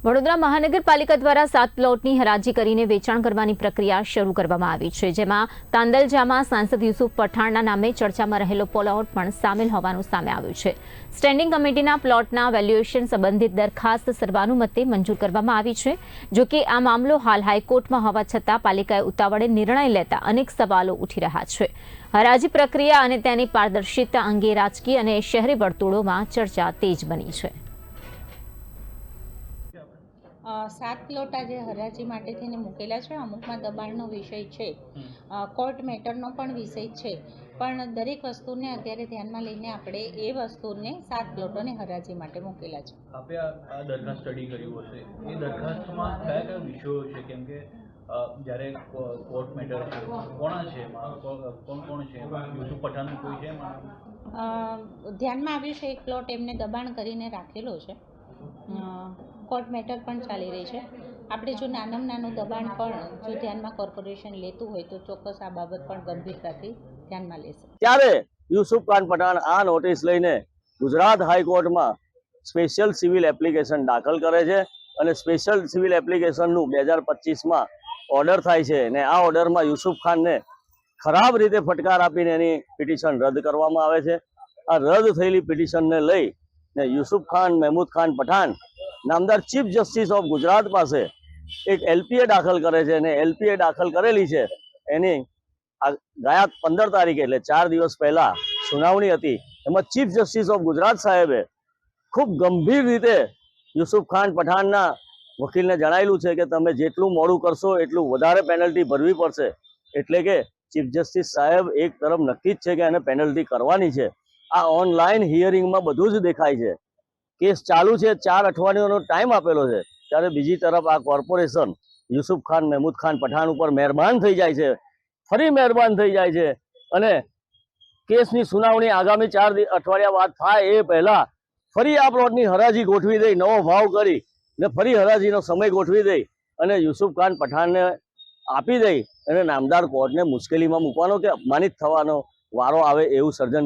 વડોદરા મહાનગરપાલિકા દ્વારા 7 પ્લોટની હરાજી કરીને વેચાણ કરવાની પ્રક્રિયા શરૂ કરવામાં આવી છે, જેમાં તાંદલજામાં સાંસદ યુસુફ પઠાણના નામે ચર્ચામાં રહેલો પ્લોટ પણ સામેલ હોવાનું સામે આવ્યું છે। સ્ટેન્ડિંગ કમિટીના પ્લોટના વેલ્યુએશન સંબંધિત દરખાસ્ત સર્વાનુમતે મંજૂર કરવામાં આવી છે। જો કે આ મામલો હાલ હાઈકોર્ટમાં હોવા છતાં પાલિકાએ ઉતાવળે નિર્ણય લેતા અનેક સવાલો ઉઠી રહ્યા છે। હરાજી પ્રક્રિયા અને તેની પારદર્શિતા અંગે રાજકીય અને શહેરી વર્તુળોમાં ચર્ચા તેજ બની છે। 7 પ્લોટ આજે હરાજી માટે થઈને મૂકેલા છે। અમુકમાં દબાણનો વિષય છે, કોર્ટ મેટરનો પણ વિષય છે, પણ દરેક વસ્તુને અત્યારે ધ્યાનમાં લઈને આપણે એ વસ્તુને 7 પ્લોટોને હરાજી માટે મૂકેલા છે। આપે આ દરખાસ્ત સ્ટડી કર્યું હશે, એ દરખાસ્તમાં કયા કયા વિષયો છે? કેમ કે જ્યારે કોર્ટ મેટર છે, કોણ છે એમાં, કોણ છે યુસુફ પઠાણ કોઈ છે એમાં? ધ્યાનમાં આવ્યું છે એક પ્લોટ એમને દબાણ કરીને રાખેલો છે। કોર્ટ મેટર પણ ચાલી રહી છે। આપણે જો નાનામાં નાનું દબાણ પણ જો ધ્યાનમાં કોર્પોરેશન લેતું હોય તો ચોક્કસ આ બાબત પણ ગંભીરતાથી ધ્યાનમાં લેશે। ત્યારે યુસુફ ખાન પઠાણ આ નોટિસ લઈને ગુજરાત હાઈકોર્ટમાં સ્પેશિયલ સિવિલ એપ્લિકેશન દાખલ કરે છે અને સ્પેશિયલ સિવિલ એપ્લિકેશનનું 2025માં ઓર્ડર થાય છે અને આ ઓર્ડરમાં યુસુફ ખાનને ખરાબ રીતે ફટકાર આપીને એની પિટિશન રદ કરવામાં આવે છે। આ રદ થયેલી પિટિશનને લઈ ને યુસુફ ખાન મહેમૂદ ખાન પઠાણ નામદાર ચીફ જસ્ટિસ ઓફ ગુજરાત પાસે એક એલપીએ દાખલ કરે છે અને એલપીએ દાખલ કરેલી છે એની ગયા 15 તારીખે એટલે 4 દિવસ પહેલા સુનાવણી હતી। એમાં ચીફ જસ્ટિસ ઓફ ગુજરાત સાહેબે ખૂબ ગંભીર રીતે યુસુફ ખાન પઠાણના વકીલને જણાવેલું છે કે તમે જેટલું મોડું કરશો એટલું વધારે પેનલ્ટી ભરવી પડશે। એટલે કે ચીફ જસ્ટિસ સાહેબ એક તરફ નક્કી જ છે કે એને પેનલ્ટી કરવાની છે। આ ઓનલાઈન હિયરિંગમાં બધું જ દેખાય છે। કેસ ચાલુ છે, 4 અઠવાડિયાનો ટાઈમ આપેલો છે, ત્યારે બીજી તરફ આ કોર્પોરેશન યુસુફ ખાન મહેમૂદ ખાન પઠાણ ઉપર મહેરબાન થઈ જાય છે, ફરી મહેરબાન થઈ જાય છે અને કેસની સુનાવણી આગામી 4 અઠવાડિયા બાદ થાય એ પહેલા ફરી આ પ્લોટની હરાજી ગોઠવી દઈ, નવો ભાવ કરી ને ફરી હરાજીનો સમય ગોઠવી દઈ અને યુસુફ ખાન પઠાણને આપી દઈ અને નામદાર કોર્ટને મુશ્કેલીમાં મૂકવાનો કે અપમાનિત થવાનો વારો આવે એવું સર્જન